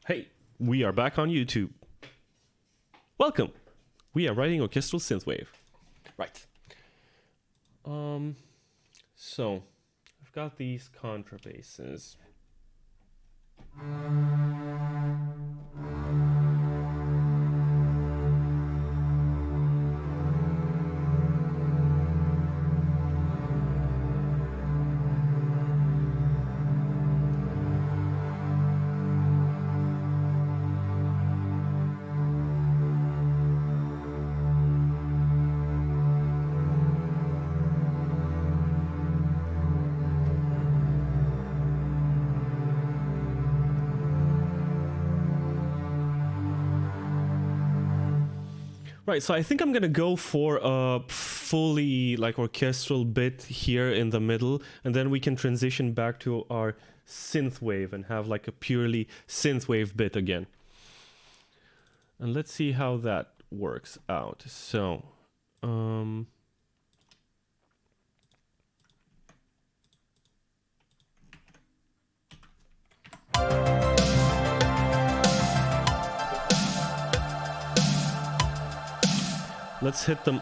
Hey, we are back on YouTube. Welcome. We are writing Orchestral Synthwave. Right. So I've got these contrabasses. Right, so I think I'm gonna go for a fully like orchestral bit here in the middle, and then we can transition back to our synthwave and have like a purely synthwave bit again. And let's see how that works out. So,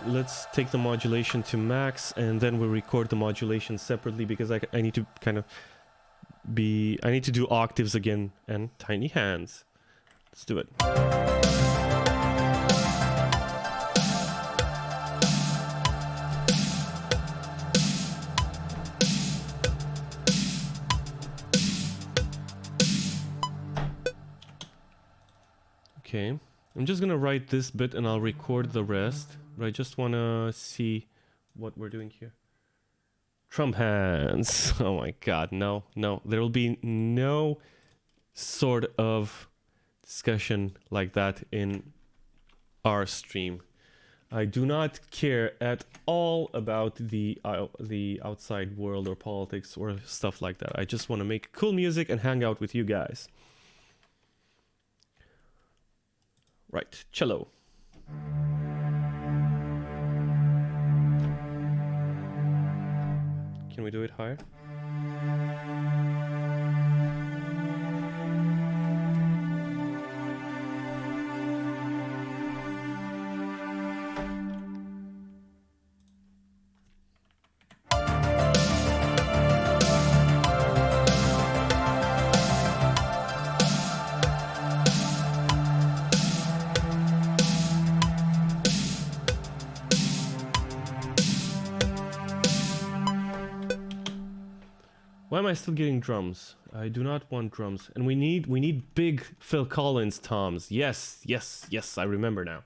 let's take the modulation to max, and then we'll record the modulation separately because I need to kind of I need to do octaves again and tiny hands. Let's do it. Okay. I'm just gonna write this bit and I'll record the rest, but I just wanna see what we're doing here. Trump hands. Oh my god, no. There will be no sort of discussion like that in our stream. I do not care at all about the outside world or politics or stuff like that. I just want to make cool music and hang out with you guys. Right, cello. Can we do it higher? Why am I still getting drums? I do not want drums. And we need big Phil Collins toms. Yes, I remember now.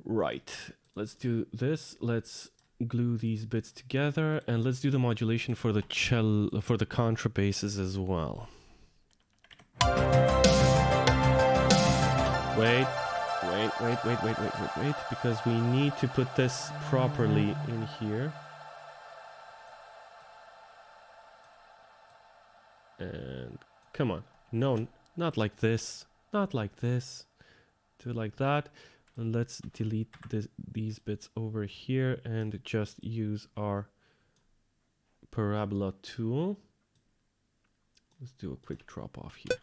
Right. Let's do this. Let's glue these bits together, and let's do the modulation for the contrabasses as well. Wait, because we need to put this properly in here. And come on, no, not like this, not like this. Do it like that, and let's delete these bits over here and just use our parabola tool. Let's do a quick drop off here.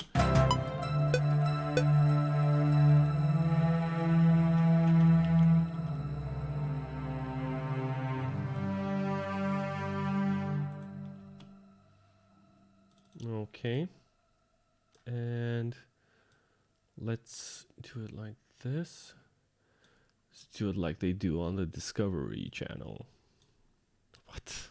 Okay, and let's do it like this. Let's do it like they do on the Discovery channel. What?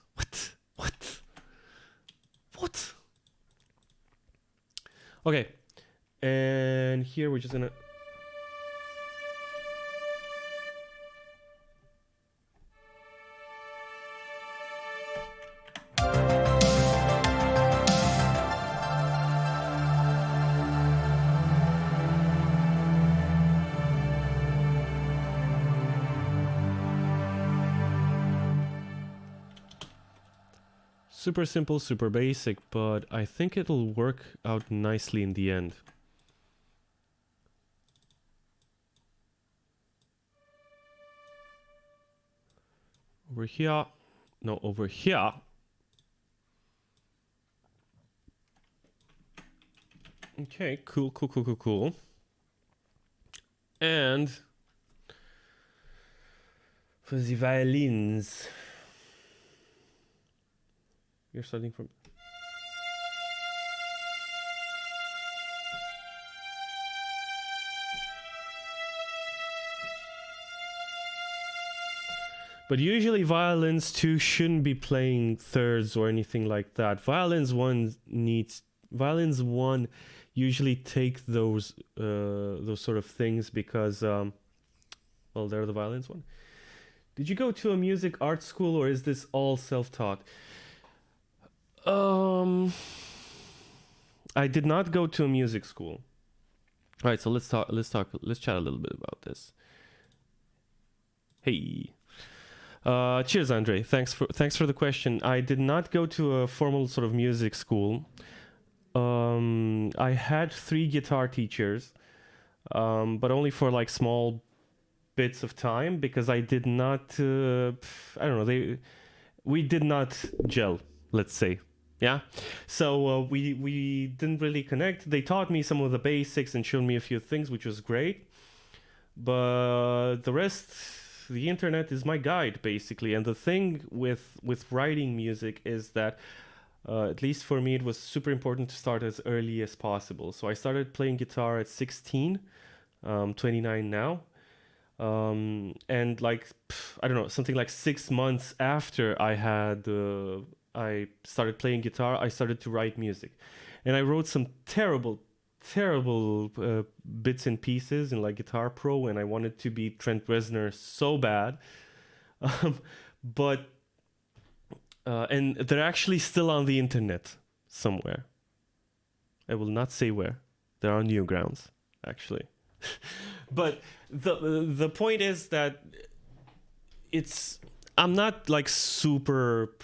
Okay, and here we're just gonna... Super simple, super basic, but I think it'll work out nicely in the end. Over here. No, over here. Okay, cool. And for the violins, you're starting from. But usually violins too shouldn't be playing thirds or anything like that. Violins one usually take those sort of things because well, they're the violins one. Did you go to a music art school or is this all self-taught? I did not go to a music school. All right, so let's chat a little bit about this. Hey. Cheers, Andre. Thanks for the question. I did not go to a formal sort of music school. I had 3 guitar teachers, but only for like small bits of time because I did not. I don't know. We did not gel. Let's say, yeah. So we didn't really connect. They taught me some of the basics and showed me a few things, which was great. But the rest. The internet is my guide, basically. And the thing with writing music is that, at least for me, it was super important to start as early as possible. So I started playing guitar at 16, 29 now. And like, I don't know, something like 6 months after I started playing guitar, I started to write music. And I wrote some terrible bits and pieces in like Guitar Pro, and I wanted to be Trent Reznor so bad. But and they're actually still on the internet somewhere. I will not say where. They're on Newgrounds, actually. But the point is that I'm not like super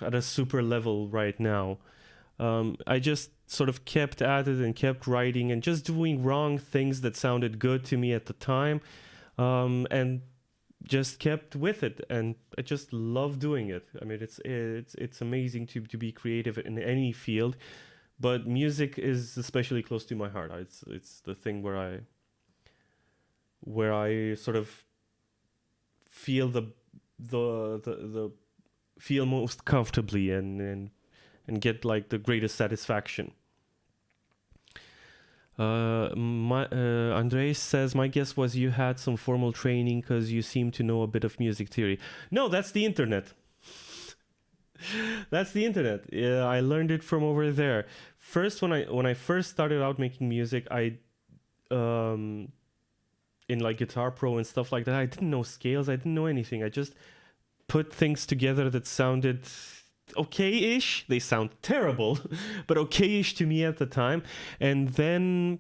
at a super level right now. I just sort of kept at it and kept writing and just doing wrong things that sounded good to me at the time, and just kept with it. And I just love doing it. I mean, it's amazing to be creative in any field, but music is especially close to my heart. It's the thing where I sort of feel the feel most comfortably and get like the greatest satisfaction. Andres says, my guess was you had some formal training because you seem to know a bit of music theory. No, that's the internet. That's the internet. Yeah, I learned it from over there. First, when I first started out making music, I in like Guitar Pro and stuff like that, I didn't know scales. I didn't know anything. I just put things together that sounded okay-ish. They sound terrible, but okay-ish to me at the time. And then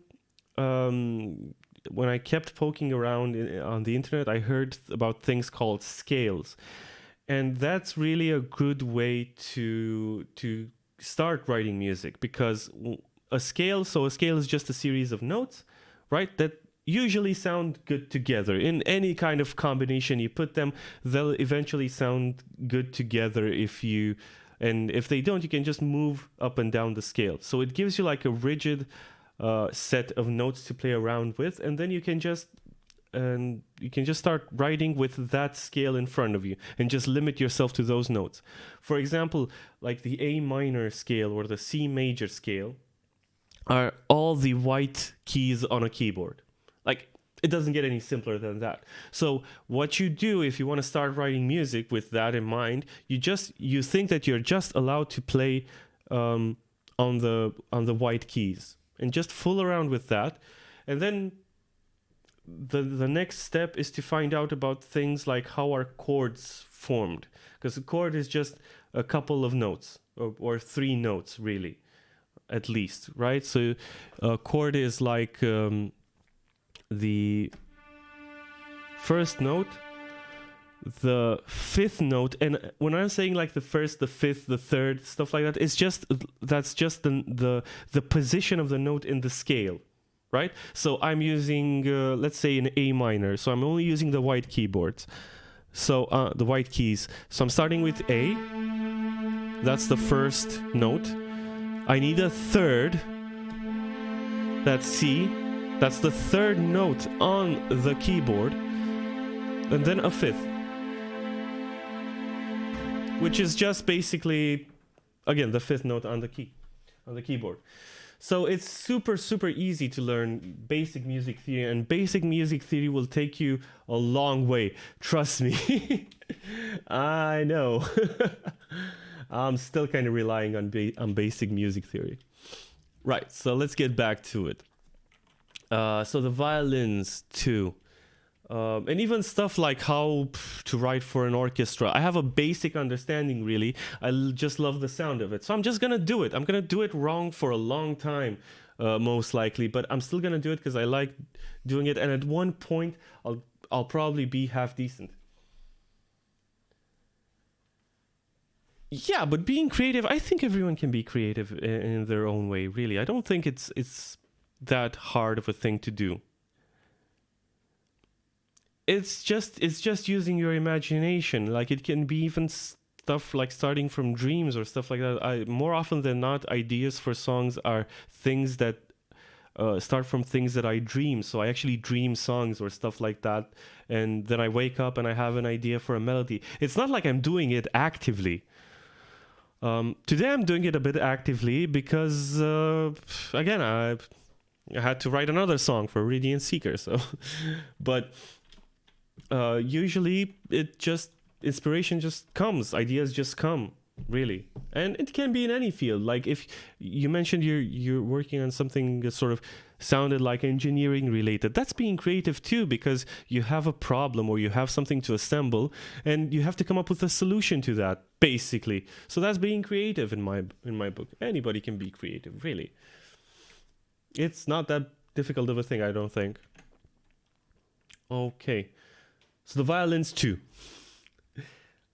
when I kept poking around on the internet, I heard about things called scales. And that's really a good way to start writing music, because a scale is just a series of notes, right? That usually sound good together. In any kind of combination you put them, they'll eventually sound good together. And if they don't, you can just move up and down the scale. So it gives you like a rigid set of notes to play around with, and then you can just start writing with that scale in front of you and just limit yourself to those notes. For example, like the A minor scale or the C major scale are all the white keys on a keyboard. Like, it doesn't get any simpler than that. So what you do if you want to start writing music with that in mind, you think that you're just allowed to play on the white keys and just fool around with that. And then the next step is to find out about things like how are chords formed, because a chord is just a couple of notes or 3 notes really, at least, right? So a chord is like the first note, the 5th note, and when I'm saying like the 1st, the 5th, the 3rd, stuff like that, that's just the position of the note in the scale, right? So I'm using let's say an A minor, so I'm only using the white keyboards, so the white keys. So I'm starting with A, that's the 1st note. I need a 3rd, That's C. That's the third note on the keyboard. And then a fifth. Which is just basically, again, the fifth note on the keyboard. So it's super, super easy to learn basic music theory, and basic music theory will take you a long way. Trust me. I know. I'm still kind of relying on basic music theory. Right, so let's get back to it. So the violins too. And even stuff like how to write for an orchestra. I have a basic understanding, really. I just love the sound of it. So I'm just going to do it. I'm going to do it wrong for a long time, most likely. But I'm still going to do it because I like doing it. And at one point, I'll probably be half decent. Yeah, but being creative, I think everyone can be creative in their own way, really. I don't think it's that hard of a thing to do. It's just using your imagination. Like, it can be even stuff like starting from dreams or stuff like that. More often than not, ideas for songs are things that start from things that I dream. So I actually dream songs or stuff like that, and then I wake up and I have an idea for a melody. It's not like I'm doing it actively. Today I'm doing it a bit actively because again, I had to write another song for Radiant Seeker. So, but usually inspiration just comes, ideas just come, really. And it can be in any field. Like, if you mentioned you're working on something that sort of sounded like engineering related, that's being creative too, because you have a problem or you have something to assemble and you have to come up with a solution to that, basically. So that's being creative in my book. Anybody can be creative, really. It's not that difficult of a thing, I don't think. Okay. So the violins too.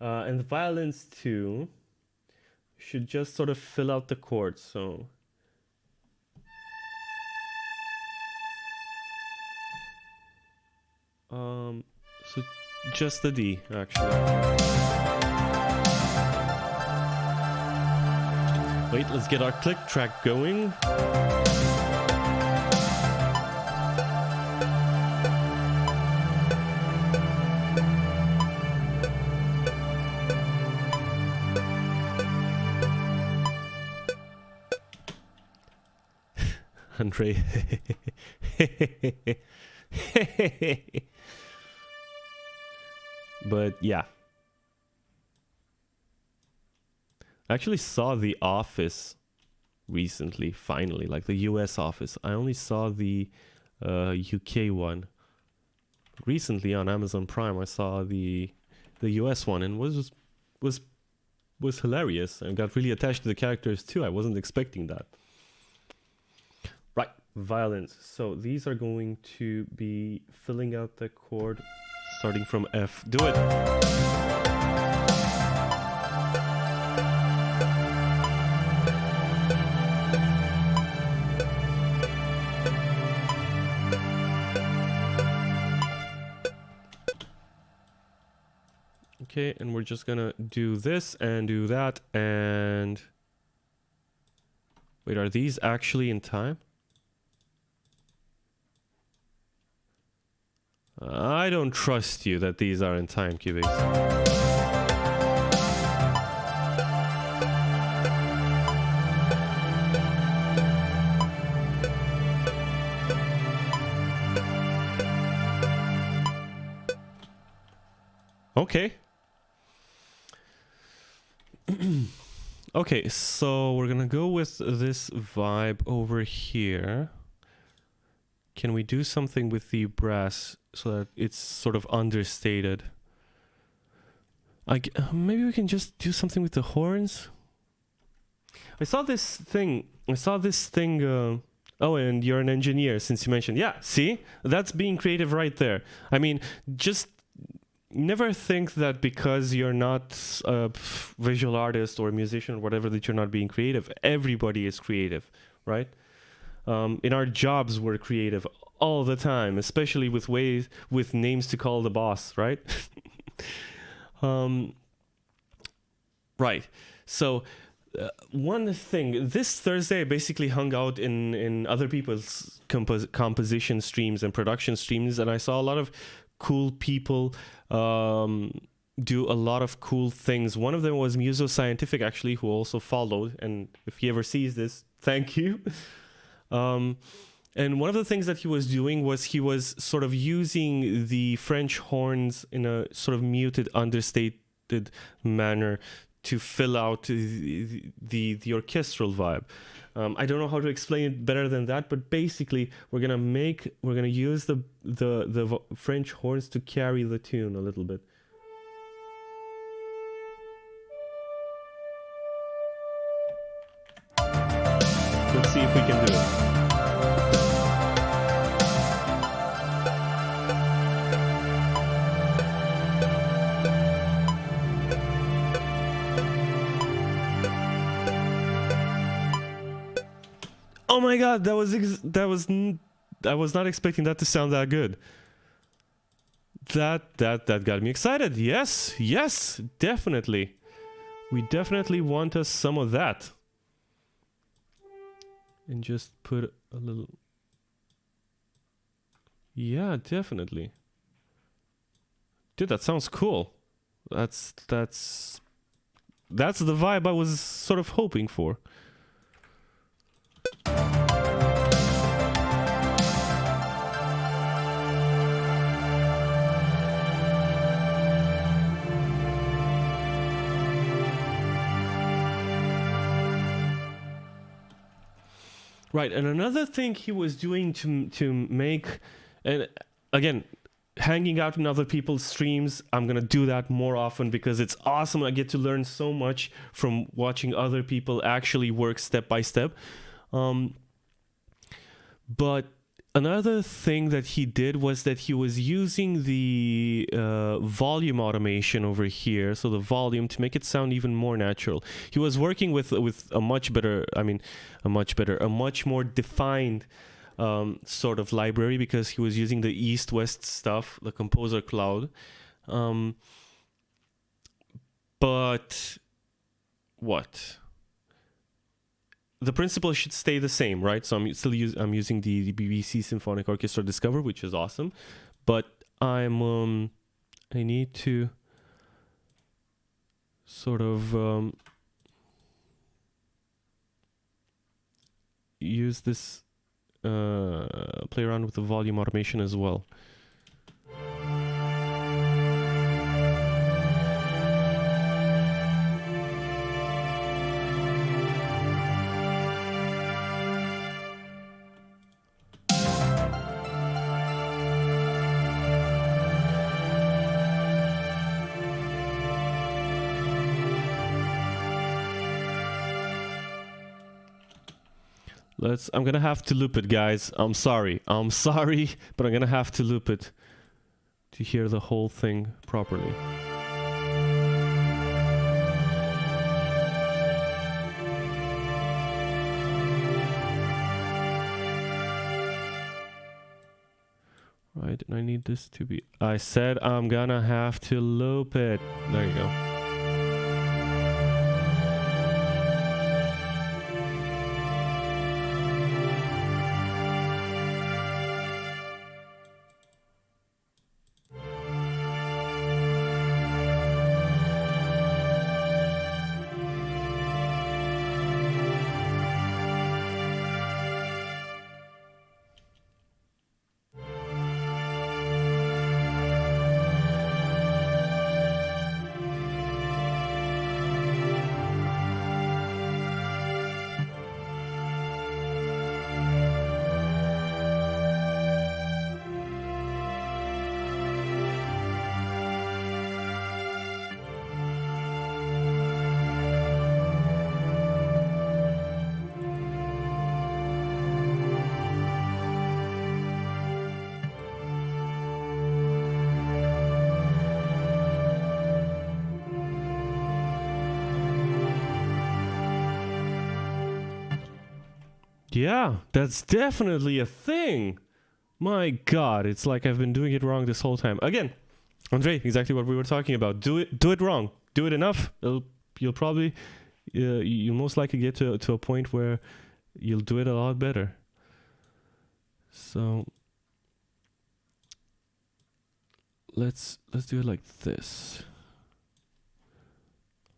And the violins too should just sort of fill out the chords. So just the D, actually. Wait, let's get our click track going. Andre. But yeah. I actually saw The Office recently, finally, like the US Office. I only saw the UK one recently on Amazon Prime. I saw the US one and was hilarious and got really attached to the characters too. I wasn't expecting that. Right, violins. So these are going to be filling out the chord starting from F. Do it. Okay, and we're just gonna do this and do that and... Wait, are these actually in time? I don't trust you that these are in time, Cubase. Okay. Okay, so we're gonna go with this vibe over here. Can we do something with the brass so that it's sort of understated? Maybe we can just do something with the horns. I saw this thing. Oh, and you're an engineer, since you mentioned. Yeah, see? That's being creative right there. I mean, just never think that because you're not a visual artist or a musician or whatever that you're not being creative. Everybody is creative, right? In our jobs, we're creative all the time, especially with names to call the boss, right? Right. So one thing, this Thursday I basically hung out in other people's composition streams and production streams, and I saw a lot of cool people do a lot of cool things. One of them was Muso Scientific, actually, who also followed, and if he ever sees this, thank you. And one of the things that he was doing was he was sort of using the French horns in a sort of muted, understated manner to fill out the orchestral vibe. I don't know how to explain it better than that, but basically we're gonna use the French horns to carry the tune a little bit. Let's see if we can do it. Oh my god, I was not expecting that to sound that good. That got me excited. Yes, definitely. We definitely want us some of that. And just put a little... Yeah, definitely. Dude, that sounds cool. That's the vibe I was sort of hoping for. Right, and another thing he was doing to make, and again, hanging out in other people's streams, I'm gonna do that more often because it's awesome. I get to learn so much from watching other people actually work step by step. But another thing that he did was that he was using the volume automation over here, so the volume, to make it sound even more natural. He was working with a much more defined sort of library, because he was using the East-West stuff, the Composer Cloud. But what? The principle should stay the same, right? So I'm using the BBC Symphony Orchestra Discover, which is awesome, but I need to sort of use this, play around with the volume automation as well. I'm gonna have to loop it, guys. I'm sorry, but I'm gonna have to loop it to hear the whole thing properly. Right, and I need this to be... I said I'm gonna have to loop it. There you go. Yeah, that's definitely a thing. My God, it's like I've been doing it wrong this whole time. Again, Andre, exactly what we were talking about. Do it wrong. Do it enough. You'll probably you most likely get to a point where you'll do it a lot better. So let's do it like this.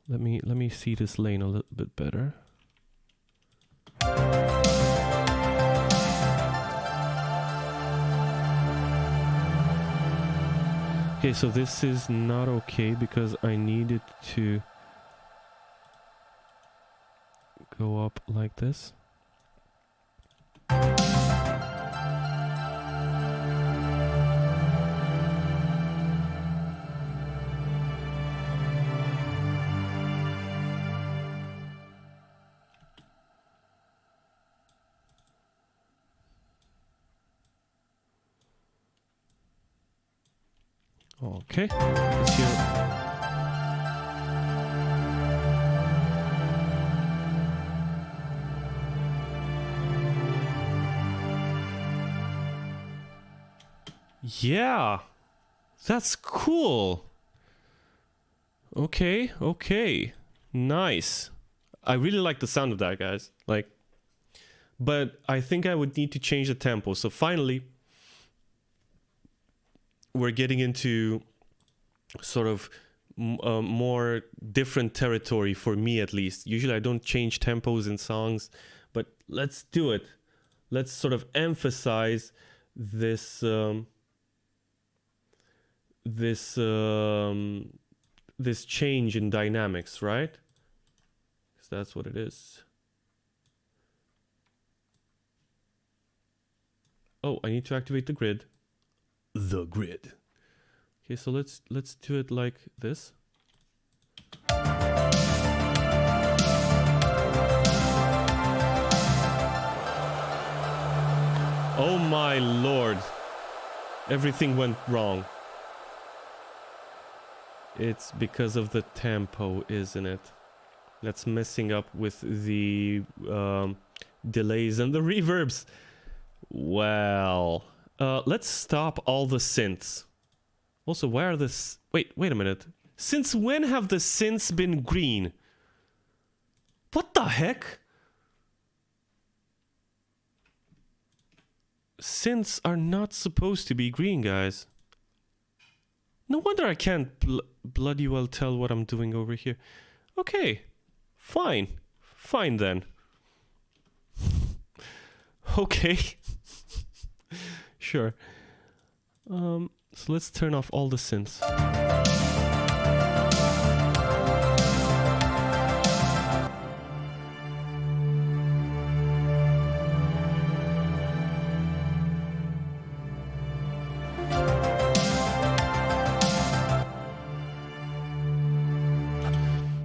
Let me see this lane a little bit better. Okay, so this is not okay because I need it to go up like this. Okay, let's hear it. Yeah, that's cool. Okay, okay, nice. I really like the sound of that, guys. Like, but I think I would need to change the tempo. So finally, we're getting into sort of more different territory for me, at least. Usually I don't change tempos in songs, but let's do it. Let's sort of emphasize this this change in dynamics, right? Because that's what it is. Oh, I need to activate the grid. The grid. Okay, so let's do it like this. Oh my lord. Everything went wrong. It's because of the tempo, isn't it? That's messing up with the delays and the reverbs. Well, let's stop all the synths. Also, why are this... Wait a minute. Since when have the synths been green? What the heck? Synths are not supposed to be green, guys. No wonder I can't bloody well tell what I'm doing over here. Okay, fine. Fine then. Okay. Sure. So let's turn off all the synths.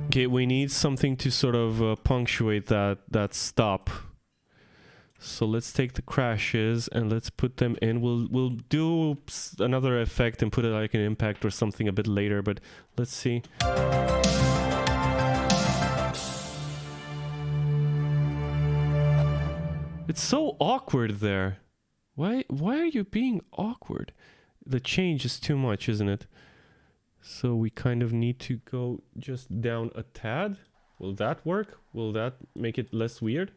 Okay, we need something to sort of punctuate that stop. So let's take the crashes and let's put them in. We'll do another effect and put it like an impact or something a bit later, but let's see. It's so awkward there. Why are you being awkward? The change is too much, isn't it? So we kind of need to go just down a tad. Will that work? Will that make it less weird?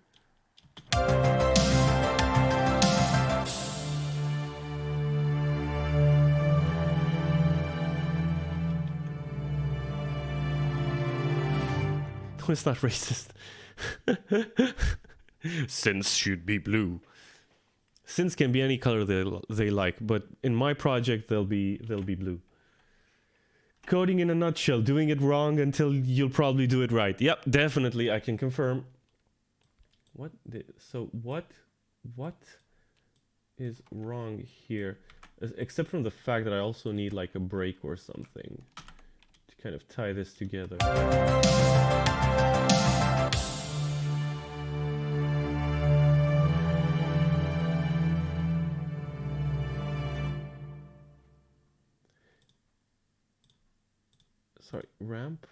No, it's not racist. Synths should be blue. Synths can be any color they like, but in my project they'll be blue. Coding in a nutshell, doing it wrong until you'll probably do it right. Yep, definitely, I can confirm. What is wrong here? Except from the fact that I also need like a break or something to kind of tie this together. Sorry, ramp.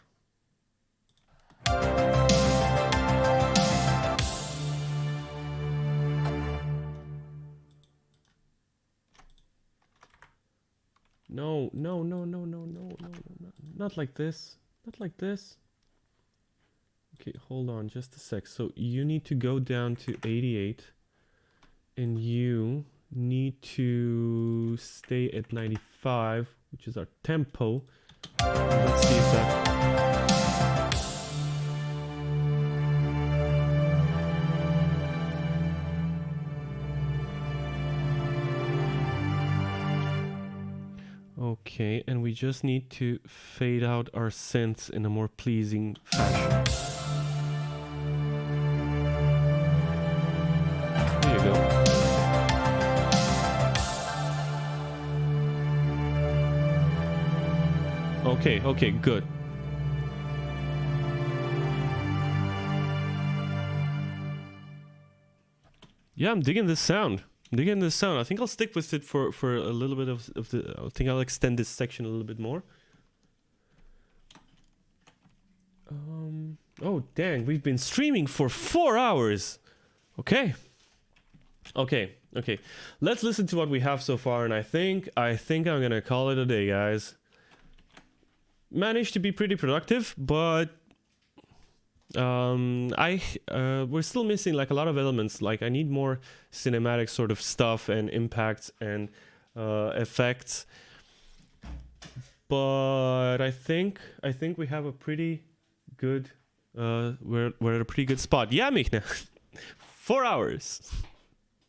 No, not like this. Not like this. Okay, hold on just a sec. So you need to go down to 88 and you need to stay at 95, which is our tempo. Let's see if that... Okay, and we just need to fade out our synths in a more pleasing fashion. There you go. Okay, okay, good. Yeah, I'm digging this sound. I think I'll stick with it for a little bit of the... I think I'll extend this section a little bit more. Oh, dang. We've been streaming for 4 hours. Okay. Let's listen to what we have so far, and I think I'm going to call it a day, guys. Managed to be pretty productive, but... we're still missing like a lot of elements. Like I need more cinematic sort of stuff and impacts and effects, but I think we have a pretty good we're at a pretty good spot. Yeah, Michne. 4 hours.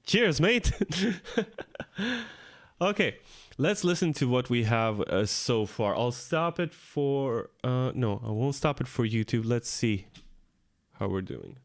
Cheers, mate. Okay, let's listen to what we have so far. I'll stop it for no, I won't stop it for YouTube. Let's see how we're doing.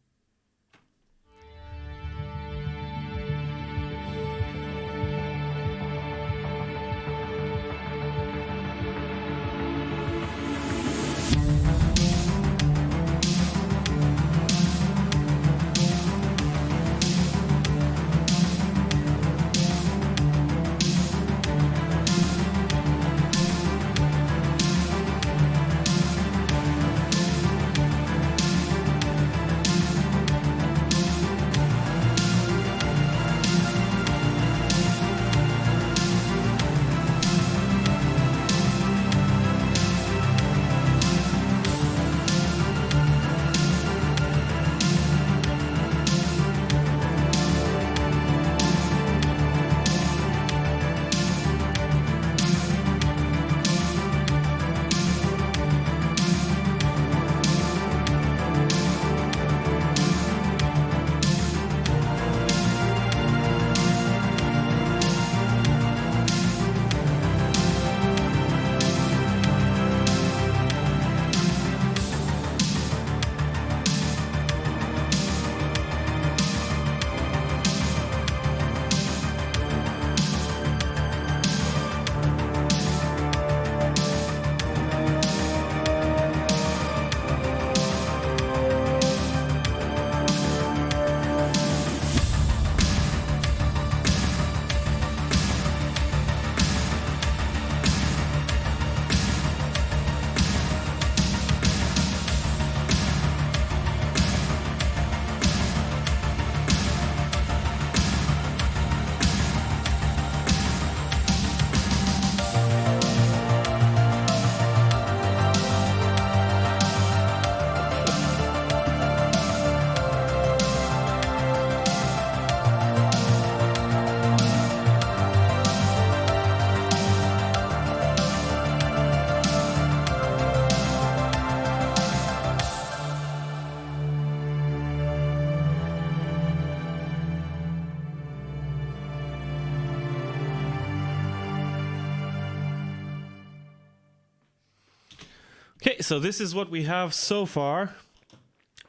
Okay, so this is what we have so far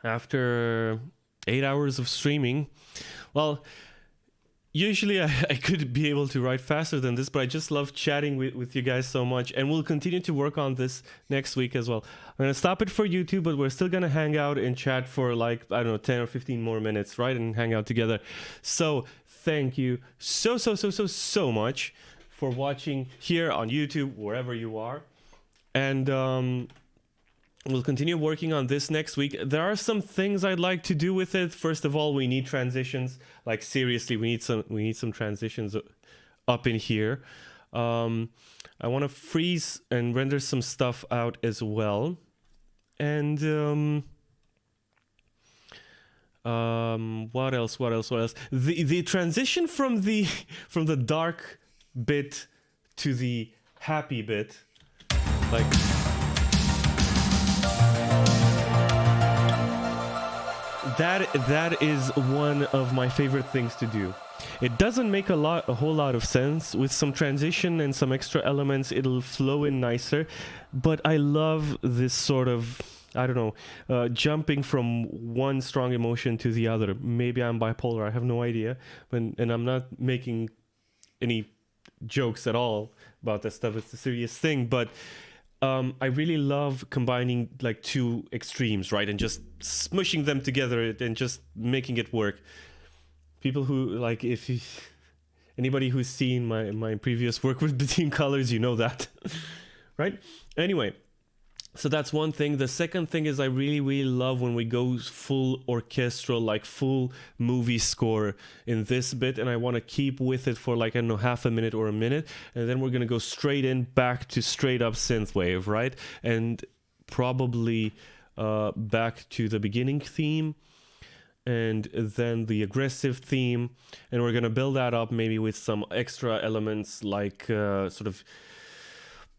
after 8 hours of streaming. Well, usually I could be able to write faster than this, but I just love chatting with you guys so much, and we'll continue to work on this next week as well. I'm going to stop it for YouTube, but we're still going to hang out and chat for like, I don't know, 10 or 15 more minutes, right? And hang out together. So thank you so much for watching here on YouTube, wherever you are. And we'll continue working on this next week. There are some things I'd like to do with it. First of all, we need transitions. Like seriously, we need some transitions up in here. I want to freeze and render some stuff out as well. And What else? What else? What else? The transition from the from the dark bit to the happy bit, like that is one of my favorite things to do. It doesn't make a whole lot of sense. With some transition and some extra elements, it'll flow in nicer. But I love this sort of, I don't know, jumping from one strong emotion to the other. Maybe I'm bipolar, I have no idea. And I'm not making any jokes at all about that stuff. It's a serious thing. But I really love combining like two extremes, right? And just smushing them together and just making it work. People who, like, anybody who's seen my previous work with Between Colors, you know that, right? Anyway, so that's one thing. The second thing is I really, really love when we go full orchestral, like full movie score in this bit, and I want to keep with it for like, I don't know, half a minute or a minute, and then we're going to go straight in back to straight up synthwave, right? And probably back to the beginning theme, and then the aggressive theme, and we're going to build that up maybe with some extra elements like sort of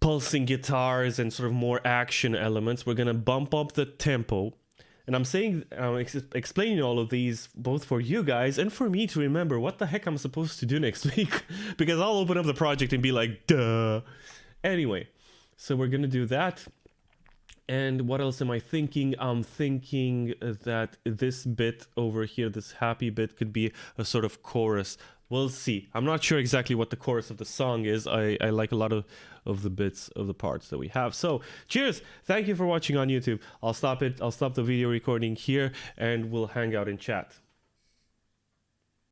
pulsing guitars and sort of more action elements. We're going to bump up the tempo, and I'm saying, explaining all of these both for you guys and for me to remember what the heck I'm supposed to do next week, because I'll open up the project and be like, duh. Anyway, so we're going to do that. And what else am I thinking? I'm thinking that this bit over here, this happy bit, could be a sort of chorus. We'll see. I'm not sure exactly what the chorus of the song is. I like a lot of the bits of the parts that we have. So cheers. Thank you for watching on YouTube. I'll stop it. I'll stop the video recording here and we'll hang out and chat.